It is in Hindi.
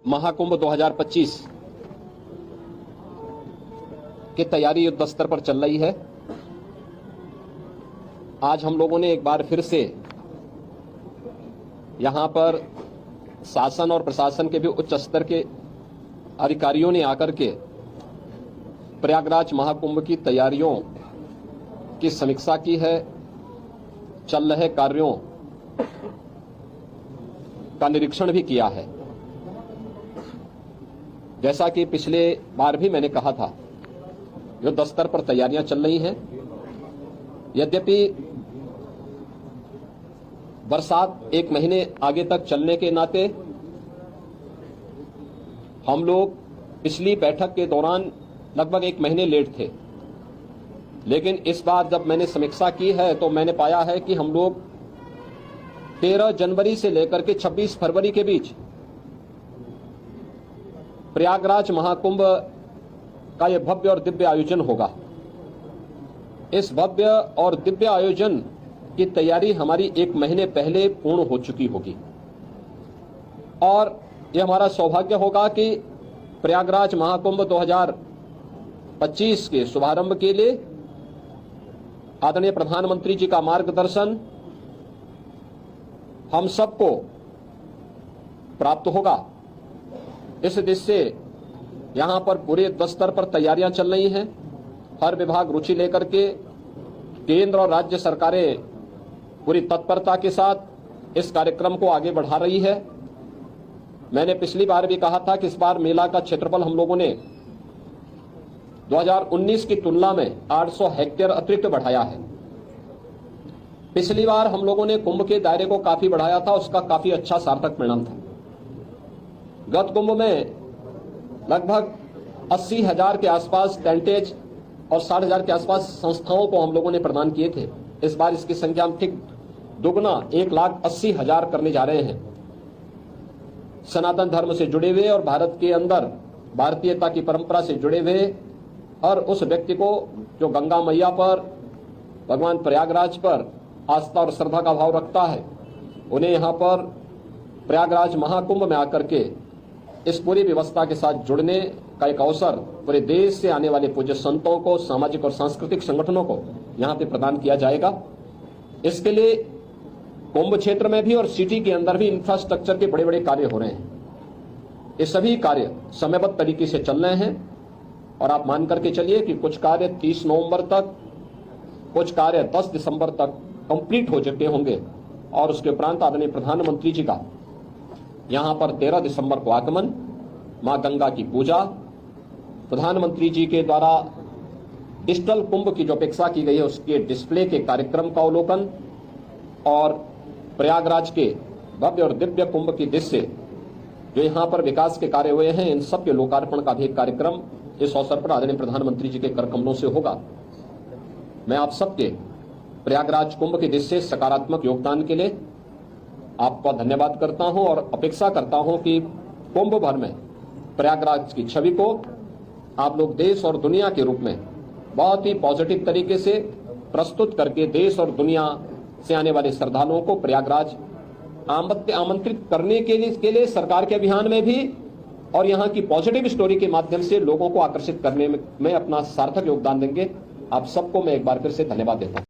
महाकुंभ 2025 की तैयारी युद्ध स्तर पर चल रही है। आज हम लोगों ने एक बार फिर से यहां पर शासन और प्रशासन के भी उच्च स्तर के अधिकारियों ने आकर के प्रयागराज महाकुंभ की तैयारियों की समीक्षा की है। चल रहे कार्यों का निरीक्षण भी किया है। जैसा कि पिछले बार भी मैंने कहा था, युद्ध स्तर पर तैयारियां चल रही हैं। यद्यपि बरसात एक महीने आगे तक चलने के नाते हम लोग पिछली बैठक के दौरान लगभग एक महीने लेट थे, लेकिन इस बार जब मैंने समीक्षा की है तो मैंने पाया है कि हम लोग 13 जनवरी से लेकर के 26 फरवरी के बीच प्रयागराज महाकुंभ का यह भव्य और दिव्य आयोजन होगा। इस भव्य और दिव्य आयोजन की तैयारी हमारी एक महीने पहले पूर्ण हो चुकी होगी और यह हमारा सौभाग्य होगा कि प्रयागराज महाकुंभ 2025 के शुभारंभ के लिए आदरणीय प्रधानमंत्री जी का मार्गदर्शन हम सबको प्राप्त होगा। इस दिशा से यहां पर पूरे स्तर पर तैयारियां चल रही हैं। हर विभाग रुचि लेकर के, केंद्र और राज्य सरकारें पूरी तत्परता के साथ इस कार्यक्रम को आगे बढ़ा रही है। मैंने पिछली बार भी कहा था कि इस बार मेला का क्षेत्रफल हम लोगों ने 2019 की तुलना में 800 हेक्टेयर अतिरिक्त बढ़ाया है। पिछली बार हम लोगों ने कुंभ के दायरे को काफी बढ़ाया था, उसका काफी अच्छा सार्थक परिणाम था। गत कुंभ में लगभग 80,000 के आसपास टेंटेज और 60,000 के आसपास संस्थाओं को हम लोगों ने प्रदान किए थे। इस बार इसकी संख्या हम ठीक दुगना 1,80,000 करने जा रहे हैं। सनातन धर्म से जुड़े हुए और भारत के अंदर भारतीयता की परंपरा से जुड़े हुए और उस व्यक्ति को जो गंगा मैया पर, भगवान प्रयागराज पर आस्था और श्रद्धा का भाव रखता है, उन्हें यहाँ पर प्रयागराज महाकुंभ में आकर के इस पूरी व्यवस्था के साथ जुड़ने का एक अवसर पूरे देश से आने वाले पूज्य संतों को, सामाजिक और सांस्कृतिक संगठनों को यहाँ पे प्रदान किया जाएगा। इसके लिए कुंभ क्षेत्र में भी और सिटी के अंदर भी इंफ्रास्ट्रक्चर के बड़े बड़े कार्य हो रहे हैं। ये सभी कार्य समयबद्ध तरीके से चल रहे हैं और आप मान करके चलिए कि कुछ कार्य 30 नवंबर तक, कुछ कार्य 10 दिसंबर तक कंप्लीट हो चुके होंगे और उसके उपरांत आदरणीय प्रधानमंत्री जी का यहां पर 13 दिसंबर को आगमन, मां गंगा की पूजा, प्रधानमंत्री जी के द्वारा डिजिटल कुंभ की जो अपेक्षा की गई है उसके डिस्प्ले के कार्यक्रम का अवलोकन और प्रयागराज के भव्य और दिव्य कुंभ की दिशा से जो यहां पर विकास के कार्य हुए हैं, इन सब के लोकार्पण का भी एक कार्यक्रम इस अवसर पर आदरणीय प्रधानमंत्री जी के कर कमलों से होगा। मैं आप सबके प्रयागराज कुंभ की दिशा से सकारात्मक योगदान के लिए आपका धन्यवाद करता हूं और अपेक्षा करता हूं कि कुंभ भर में प्रयागराज की छवि को आप लोग देश और दुनिया के रूप में बहुत ही पॉजिटिव तरीके से प्रस्तुत करके देश और दुनिया से आने वाले श्रद्धालुओं को प्रयागराज आमंत्रित करने के लिए सरकार के अभियान में भी और यहाँ की पॉजिटिव स्टोरी के माध्यम से लोगों को आकर्षित करने में अपना सार्थक योगदान देंगे। आप सबको मैं एक बार फिर से धन्यवाद देता हूँ।